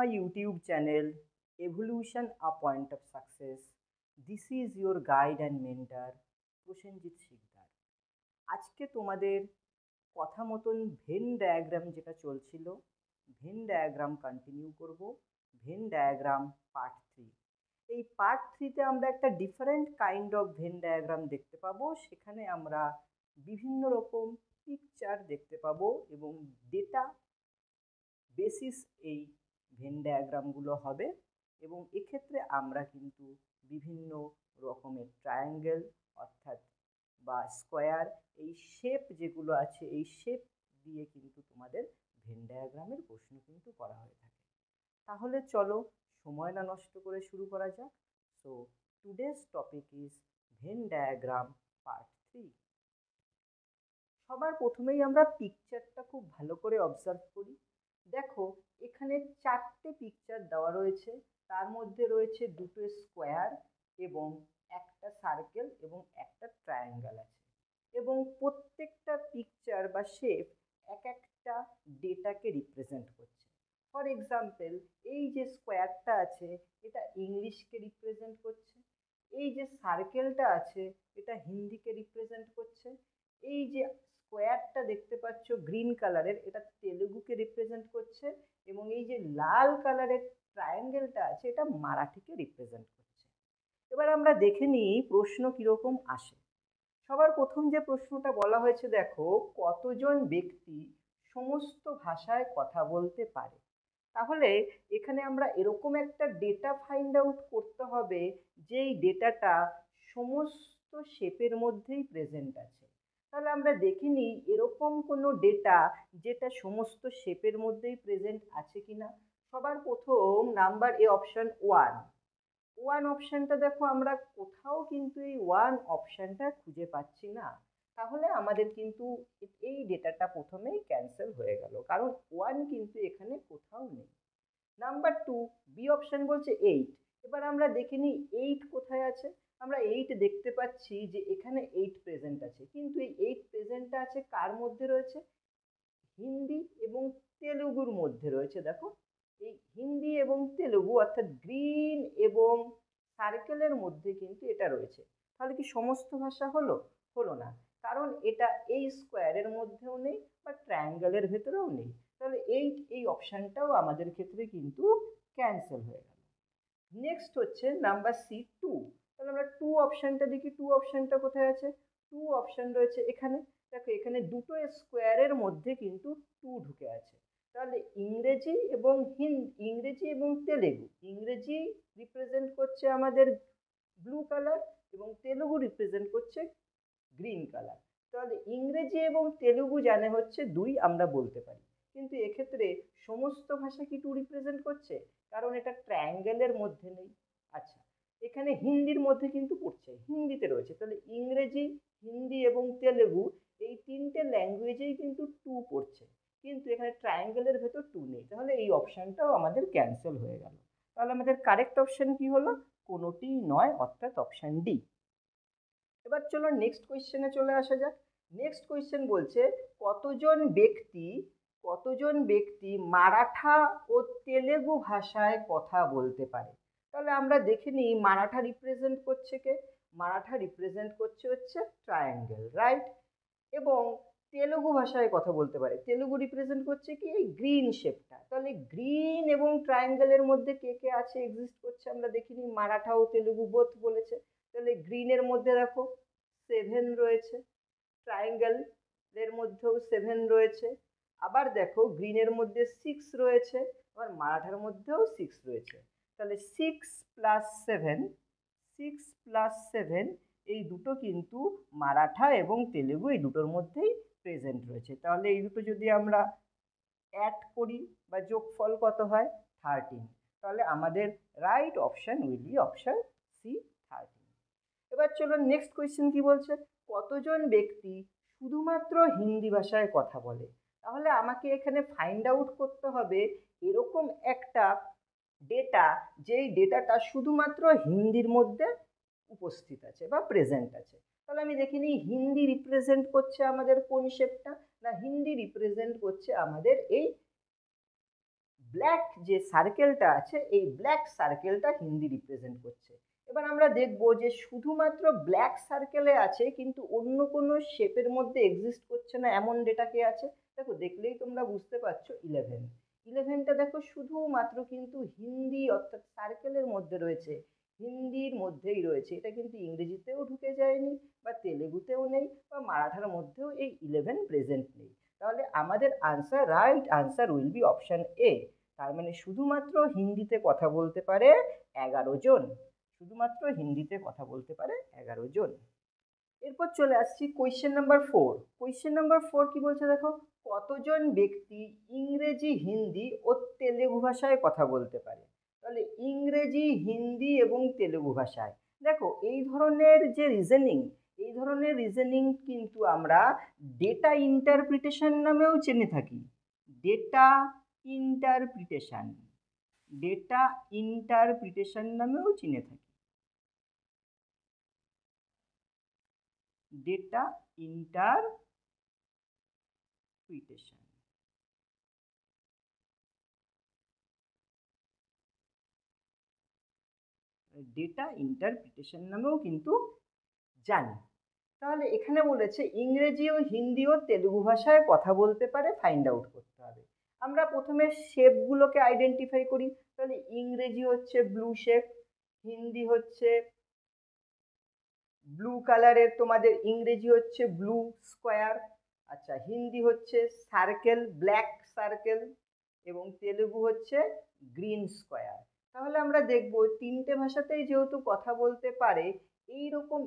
my YouTube channel Evolution A Point of Success. This is your guide and mentor Prosenjit Sikdar. আজকে তোমাদের কথা মতন Venn diagram যেটা চলছিল, ভেন ডায়াগ্রাম কন্টিনিউ করব। Venn diagram part 3। এই পার্ট 3তে আমরা একটা different kind of Venn diagram দেখতে পাবো। সেখানে আমরা বিভিন্ন রকম পিকচার দেখতে পাবো এবং ডেটা বেসিস এই ভেন ডায়াগ্রামগুলো হবে এবং এক্ষেত্রে আমরা কিন্তু বিভিন্ন রকমের ট্রায়াঙ্গেল অর্থাৎ বা স্কোয়ার, এই শেপ যেগুলো আছে এই শেপ দিয়ে কিন্তু তোমাদের ভেন ডায়াগ্রামের প্রশ্ন কিন্তু করা হয়ে থাকে। তাহলে চলো সময় না নষ্ট করে শুরু করা যাক। So today's topic is Venn diagram part 3। সবার প্রথমেই আমরা পিকচারটা খুব ভালো করে অবজার্ভ করি। দেখো এখানে 4টে পিকচার দেওয়া রয়েছে, তার মধ্যে রয়েছে দুটো স্কোয়ার এবং একটা সার্কেল এবং একটা ট্রায়াঙ্গেল আছে এবং প্রত্যেকটা পিকচার বা শেপ এক একটা ডেটাকে রিপ্রেজেন্ট করছে। ফর এক্সাম্পল, এই যে স্কোয়ারটা আছে এটা ইংলিশকে রিপ্রেজেন্ট করছে, এই যে সার্কেলটা আছে এটা হিন্দিকে রিপ্রেজেন্ট করছে, এই যে স্কোয়ারটা দেখতে পাচ্ছ গ্রিন কালারের এটা তেলুগুকে রিপ্রেজেন্ট করছে এবং এই যে লাল কালারের ট্রায়াঙ্গেলটা আছে এটা মারাঠিকে রিপ্রেজেন্ট করছে। এবার আমরা দেখে নিই প্রশ্ন কিরকম আসে। সবার প্রথম যে প্রশ্নটা বলা হয়েছে, দেখো কতজন ব্যক্তি সমস্ত ভাষায় কথা বলতে পারে। তাহলে এখানে আমরা এরকম একটা ডেটা ফাইন্ড আউট করতে হবে যেই ডেটাটা সমস্ত শেপের মধ্যেই প্রেজেন্ট আছে। তাহলে আমরা দেখে নিই এরকম কোনো ডেটা যেটা সমস্ত শেপের মধ্যেই প্রেজেন্ট আছে কিনা। সবার প্রথম নাম্বার এ অপশন 1 অপশনটা দেখো আমরা কোথাও কিন্তু এই 1 অপশনটা খুঁজে পাচ্ছি না। তাহলে আমাদের কিন্তু এই ডেটাটা প্রথমেই ক্যান্সেল হয়ে গেল, কারণ 1 কিন্তু এখানে কোথাও নেই। নাম্বার 2 বি অপশন বলছে 8। এবার আমরা দেখে নিই 8 কোথায় আছে। আমরা 8 দেখতে পাচ্ছি যে এখানে 8 প্রেজেন্ট আছে, কিন্তু এই 8 প্রেজেন্টটা আছে কার মধ্যে রয়েছে? হিন্দি এবং তেলুগুর মধ্যে রয়েছে। দেখো এই হিন্দি এবং তেলুগু অর্থাৎ গ্রিন এবং সার্কেলের মধ্যে কিন্তু এটা রয়েছে। তাহলে কি সমস্ত ভাষা হলো? হলো না, কারণ এটা এই স্কোয়ারের মধ্যেও নেই বা ট্রায়াঙ্গেলের ভেতরেও নেই। তাহলে এই অপশানটাও আমাদের ক্ষেত্রে কিন্তু ক্যান্সেল হয়ে গেল। নেক্সট হচ্ছে নাম্বার সি 2। তাহলে আমরা 2 অপশানটা দেখি, 2 অপশানটা কোথায় আছে? 2 অপশান রয়েছে এখানে। দেখো এখানে দুটো স্কোয়ারের মধ্যে কিন্তু 2 ঢুকে আছে। তাহলে ইংরেজি এবং তেলেগু, ইংরেজি রিপ্রেজেন্ট করছে আমাদের ব্লু কালার এবং তেলুগু রিপ্রেজেন্ট করছে গ্রিন কালার। তাহলে ইংরেজি এবং তেলুগু জানে হচ্ছে 2 আমরা বলতে পারি, কিন্তু এক্ষেত্রে সমস্ত ভাষা কি 2 রিপ্রেজেন্ট করছে? কারণ এটা ট্রায়াঙ্গেলের মধ্যে নেই। আচ্ছা, এখানে হিন্দির মধ্যে কিন্তু পড়ছে, হিন্দিতে রয়েছে। তাহলে ইংরেজি, হিন্দি এবং তেলুগু এই 3টে ল্যাঙ্গুয়েজেই কিন্তু 2 পড়ছে, কিন্তু এখানে ট্রায়াঙ্গেলের ভেতর 2 নেই। তাহলে এই অপশানটাও আমাদের ক্যান্সেল হয়ে গেল। তাহলে আমাদের কারেক্ট অপশান কি হলো? কোনোটিই নয়, অর্থাৎ অপশান ডি। এবার চলো নেক্সট কোয়েশ্চেনে চলে আসা যাক। নেক্সট কোয়েশ্চেন বলছে কতজন ব্যক্তি মারাঠা ও তেলেগু ভাষায় কথা বলতে পারে। তাহলে আমরা দেখে নিই মারাঠা রিপ্রেজেন্ট করছে কে? মারাঠা রিপ্রেজেন্ট করছে হচ্ছে ট্রায়াঙ্গেল, রাইট। এবং তেলুগু ভাষায় কথা বলতে পারে, তেলুগু রিপ্রেজেন্ট করছে কি? এই গ্রিন শেপটা। তাহলে গ্রিন এবং ট্রায়াঙ্গেলের মধ্যে কে কে আছে, এক্সিস্ট করছে? আমরা দেখিনি মারাঠা ও তেলুগু বোথ বলেছে। তাহলে গ্রিনের মধ্যে দেখো 7 রয়েছে, ট্রায়াঙ্গেলের মধ্যেও 7 রয়েছে, আবার দেখো গ্রিনের মধ্যে 6 রয়েছে, আবার মারাঠার মধ্যেও 6 রয়েছে। তাহলে 6+7 এই দুটো কিন্তু মারাঠা এবং তেলুগু এই দুটোর মধ্যেই প্রেজেন্ট রয়েছে। তাহলে এই দুটো যদি আমরা অ্যাড করি বা যোগফল কত হয়? 13। তাহলে আমাদের right option will be option C, 13। এবার চলো নেক্সট কোয়েশ্চেন কি বলছে, কতজন ব্যক্তি শুধুমাত্র হিন্দি ভাষায় কথা বলে। তাহলে আমাকে এখানে ফাইন্ড আউট করতে হবে এরকম একটা ডেটা যেই ডেটাটা শুধুমাত্র হিন্দির মধ্যে উপস্থিত আছে বা প্রেজেন্ট আছে। তাহলে আমি দেখে নিই হিন্দি রিপ্রেজেন্ট করছে আমাদের কোন শেপটা? না, হিন্দি রিপ্রেজেন্ট করছে আমাদের এই ব্ল্যাক যে সার্কেলটা আছে এই ব্ল্যাক সার্কেলটা হিন্দি রিপ্রেজেন্ট করছে। এবার আমরা দেখব যে শুধুমাত্র ব্ল্যাক সার্কেলে আছে কিন্তু অন্য কোনো শেপের মধ্যে এক্সিস্ট করছে না এমন ডেটা কে আছে। দেখো দেখলেই তোমরা বুঝতে পারছো 11। 11টা দেখো শুধুমাত্র কিন্তু হিন্দি অর্থাৎ সার্কেলের মধ্যে রয়েছে, হিন্দির মধ্যেই রয়েছে। এটা কিন্তু ইংরেজিতেও ঢুকে যায়নি বা তেলেগুতেও নেই বা মারাঠার মধ্যেও এই 11 প্রেজেন্ট নেই। তাহলে আমাদের answer, right answer will be option A. তার মানে শুধুমাত্র হিন্দিতে কথা বলতে পারে 11 জন, শুধুমাত্র হিন্দিতে কথা বলতে পারে 11 জন। এরপর চলে আসছি কোয়েশ্চেন নাম্বার 4। কোয়েশ্চেন নাম্বার 4 কি বলছে দেখো, কতজন ব্যক্তি ইংরেজি, হিন্দি ও তেলেগু ভাষায় কথা বলতে পারে। তাহলে ইংরেজি, হিন্দি এবং তেলেগু ভাষায়, দেখো এই ধরনের যে রিজনিং, এই ধরনের রিজনিং কিন্তু আমরা ডেটা ইন্টারপ্রিটেশন নামেও জেনে থাকি। ডেটা ইন্টারপ্রিটেশন, ডেটা ইন্টারপ্রিটেশন নামেও চিনে থাকি। ডেটা ইন্টারপ্রিটেশন, ডেটা ইন্টারপ্রিটেশন নামেও কিন্তু জানি। তাহলে এখানে বলেছে ইংরেজি ও হিন্দি ও তেলুগু ভাষায় কথা বলতে পারে, ফাইন্ড আউট করতে হবে। আমরা প্রথমে শেপগুলোকে আইডেন্টিফাই করি। তাহলে ইংরেজি হচ্ছে ব্লু শেপ, হিন্দি হচ্ছে ব্লু কালারের, তোমাদের ইংরেজি হচ্ছে ব্লু স্কোয়ার, আচ্ছা হিন্দি হচ্ছে সার্কেল, ব্ল্যাক সার্কেল, এবং তেলুগু হচ্ছে গ্রিন স্কোয়ার। তাহলে আমরা দেখব তিনটে ভাষাতেই যেহেতু কথা বলতে পারে, এইরকম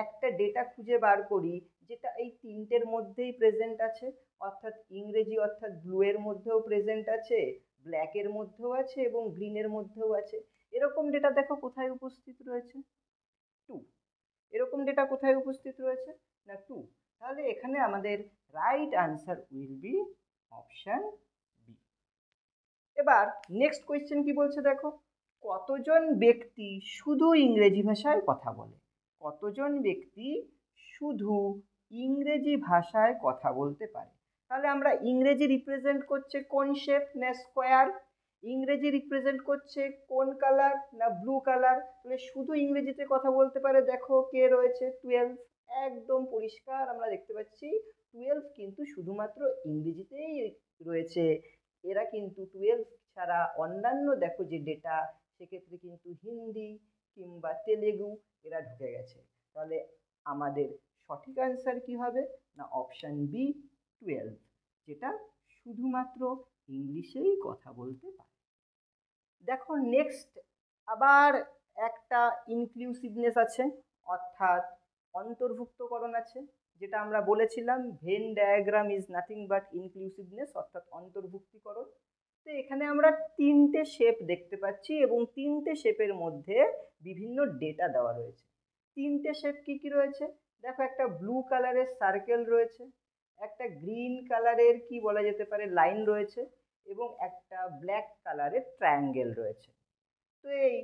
একটা ডেটা খুঁজে বার করি যেটা এই তিনটের মধ্যেই প্রেজেন্ট আছে, অর্থাৎ ইংরেজি অর্থাৎ ব্লু এর মধ্যেও প্রেজেন্ট আছে, ব্ল্যাকের মধ্যেও আছে এবং গ্রিনের মধ্যেও আছে। এরকম ডেটা দেখো কোথায় উপস্থিত রয়েছে, 2। এরকম ডেটা কোথায় উপস্থিত রয়েছে না 2। তাহলে এখানে আমাদের right answer will be option B. এবার নেক্সট কোয়েশ্চেন কি বলছে দেখো, কতজন ব্যক্তি শুধু ইংরেজি ভাষায় কথা বলে। কতজন ব্যক্তি শুধু ইংরেজি ভাষায় কথা বলতে পারে। তাহলে আমরা ইংরেজি রিপ্রেজেন্ট করছে কোন শেপ না স্কোয়ার, ইংরেজি রিপ্রেজেন্ট করছে কোন কালার না ব্লু কালার। তাহলে শুধু ইংরেজিতে কথা বলতে পারে, দেখো কে রয়েছে 12। একদম পরিষ্কার আমরা দেখতে পাচ্ছি 12 কিন্তু শুধুমাত্র ইংরেজিতেই রয়েছে। এরা কিন্তু 12 ছাড়া অন্যান্য দেখো যে ডেটা, সেক্ষেত্রে কিন্তু হিন্দি কিংবা তেলেগু এরা ঢুকে গেছে। তাহলে আমাদের সঠিক অ্যান্সার কি হবে না অপশন বি 12, যেটা শুধুমাত্র ইংলিশেই কথা বলতে পারে। দেখো নেক্সট আবার একটা ইনক্লুসিভনেস আছে, অর্থাৎ অন্তর্ভুক্তকরণ আছে, যেটা আমরা বলেছিলাম Venn diagram is nothing but inclusiveness, অর্থাৎ অন্তর্ভুক্তিকরণ। তো এখানে আমরা তিনটে শেপ দেখতে পাচ্ছি এবং তিনটে শেপের মধ্যে বিভিন্ন ডেটা দেওয়া রয়েছে। তিনটে শেপ কি কি রয়েছে দেখো, একটা ব্লু কালারের সার্কেল রয়েছে, একটা গ্রিন কালারের কি বলা যেতে পারে লাইন রয়েছে, এবং একটা ব্ল্যাক কালারের ট্রায়াঙ্গেল রয়েছে। তো এই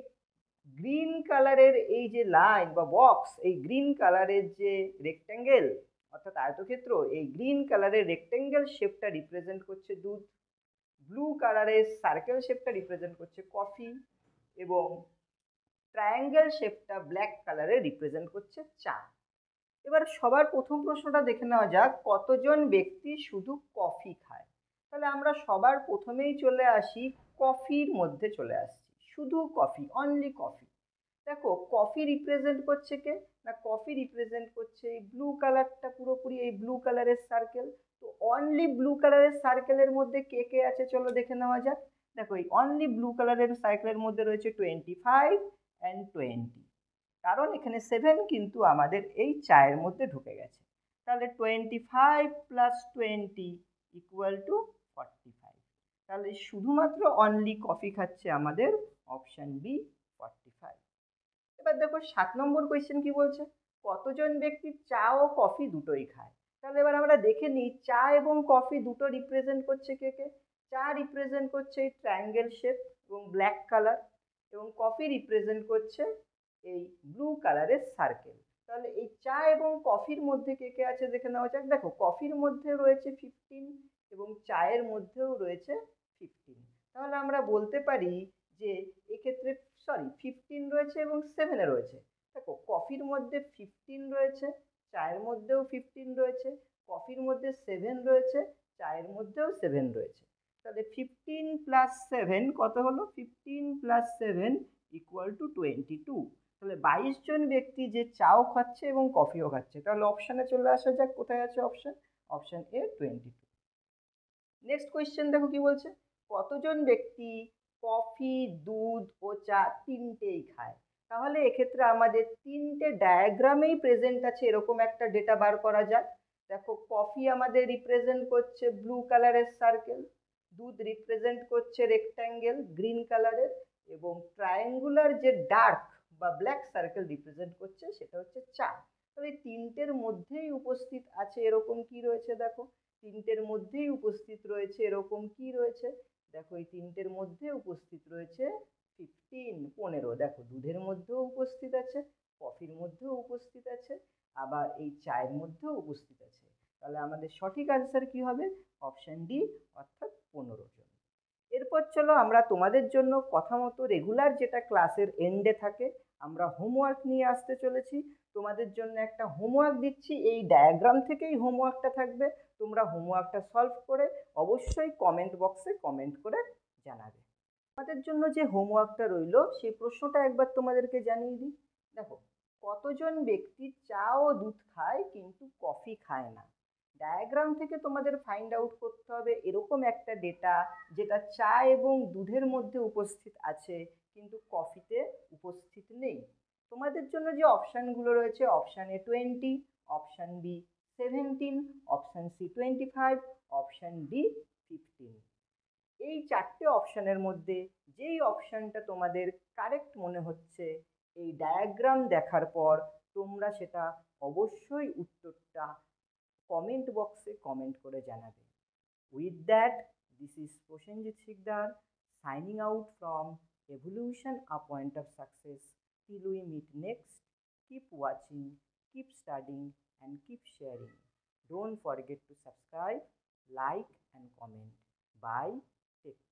গ্রিন কালারের এই যে লাইন বা বক্স, এই গ্রিন কালারের যে রেক্ট্যাঙ্গেল অর্থাৎ আয়তক্ষেত্র, এই গ্রিন কালারের রেক্ট্যাঙ্গেল শেপটা রিপ্রেজেন্ট করছে দুধ, ব্লু কালারের সার্কেল শেপটা রিপ্রেজেন্ট করছে কফি, এবং ট্রায়াঙ্গেল শেপটা ব্ল্যাক কালারে রিপ্রেজেন্ট করছে চা। এবার সবার প্রথম প্রশ্নটা দেখে নেওয়া যাক, কতজন ব্যক্তি শুধু কফি খায়। তাহলে আমরা সবার প্রথমেই চলে আসি কফির মধ্যে চলে আসছি, শুধু কফি, অনলি কফি। দেখো কফি রিপ্রেজেন্ট করছে কে না, কফি রিপ্রেজেন্ট করছে এই ব্লু কালারটা, পুরোপুরি এই ব্লু কালারের সার্কেল। তো অনলি ব্লু কালারের সার্কেলের মধ্যে কে কে আছে চলো দেখে নেওয়া যাক। দেখো এই অনলি ব্লু কালারের সার্কেলের মধ্যে রয়েছে 25 অ্যান্ড 20, কারণ এখানে 7 কিন্তু আমাদের এই চায়ের মধ্যে ঢুকে গেছে। তাহলে 25 প্লাস 20 ইকুয়াল টু 45। তাহলে শুধুমাত্র অনলি কফি খাচ্ছে আমাদের অপশন বি 45। এবার দেখো 7 নম্বর কোয়েশ্চেন কি বলছে, কতজন ব্যক্তি চা ও কফি দুটোই খায়। তাহলে এবার আমরা দেখে নিই চা এবং কফি দুটো রিপ্রেজেন্ট করছে কে কে। চা রিপ্রেজেন্ট করছে এই ট্রায়াঙ্গেল শেপ এবং ব্ল্যাক কালার, এবং কফি রিপ্রেজেন্ট করছে এই ব্লু কালারের সার্কেল। তাহলে এই চা এবং কফির মধ্যে কে কে আছে দেখে নেওয়া যাক। দেখো কফির মধ্যে রয়েছে 15 এবং চায়ের মধ্যেও রয়েছে 15। তাহলে আমরা বলতে পারি যে এক্ষেত্রে সরি 15 রয়েছে এবং 7 রয়েছে। দেখো কফির মধ্যে 15 রয়েছে, চায়ের মধ্যেও 15 রয়েছে, কফির মধ্যে 7 রয়েছে, চায়ের মধ্যেও 7 রয়েছে। তাহলে 15 প্লাস 7 কত হলো? 15 প্লাস 7 ইকুয়াল টু 22। তাহলে 22 জন ব্যক্তি যে চাও খাচ্ছে এবং কফিও খাচ্ছে। তাহলে অপশানে চলে আসা যাক, কোথায় আছে option? Option A 22। Next question দেখো কি বলছে, কতজন ব্যক্তি কফি, দুধ ও চা তিনটেই খায়? তাহলে এক্ষেত্রে আমাদের তিনটে ডায়াগ্রামেই প্রেজেন্ট আছে এরকম একটা ডেটা বার করা যাক। দেখো কফি আমাদের রিপ্রেজেন্ট করছে ব্লু কালারের সার্কেল, দুধ রিপ্রেজেন্ট করছে রেক্ট্যাঙ্গেল গ্রিন কালারের, এবং ট্রায়াঙ্গুলার যে ডার্ক বা ব্ল্যাক সার্কেল রিপ্রেজেন্ট করছে সেটা হচ্ছে চা। তবে এই তিনটের মধ্যেই উপস্থিত আছে এরকম কি রয়েছে? দেখো তিনটের মধ্যেই উপস্থিত রয়েছে এরকম কি রয়েছে? দেখো এই তিনটের মধ্যে উপস্থিত রয়েছে 15। দেখো দুধের মধ্যেও উপস্থিত আছে, কফির মধ্যেও উপস্থিত আছে, আবার এই চায়ের মধ্যেও উপস্থিত আছে। তাহলে আমাদের সঠিক আনসার কি হবে? অপশন ডি, অর্থাৎ 15 জন। এরপর চলো আমরা তোমাদের জন্য কথা মতো রেগুলার যেটা ক্লাসের এন্ডে থাকে আমরা হোমওয়ার্ক নিয়ে আসতে চলেছি। তোমাদের জন্য একটা হোমওয়ার্ক দিচ্ছি, এই ডায়াগ্রাম থেকেই হোমওয়ার্কটা থাকবে। তোমরা হোমওয়ার্কটা সলভ করে অবশ্যই কমেন্ট বক্সে কমেন্ট করে জানাবে। আমাদের জন্য যে হোমওয়ার্কটা রইল সেই প্রশ্নটা একবার তোমাদেরকে জানিয়ে দিই। দেখো কতজন ব্যক্তি চা ও দুধ খায় কিন্তু কফি খায় না? ডায়াগ্রাম থেকে তোমাদের ফাইন্ড আউট করতে হবে এরকম একটা ডেটা যেটা চা এবং দুধের মধ্যে উপস্থিত আছে কিন্তু কফিতে উপস্থিত নেই। তোমাদের জন্য যে অপশানগুলো রয়েছে, option A 20, option B 17, option C 25, option D 15। এই চারটে অপশানের মধ্যে যেই অপশানটা তোমাদের কারেক্ট মনে হচ্ছে এই ডায়াগ্রাম দেখার পর তোমরা সেটা অবশ্যই উত্তরটা কমেন্ট বক্সে কমেন্ট করে জানাবে। With that, this is Prasenjit Sikdar signing out from Evolution, a point of success. Till we meet next, keep watching, keep studying, and keep sharing. Don't forget to subscribe, like, and comment. Bye. Take care.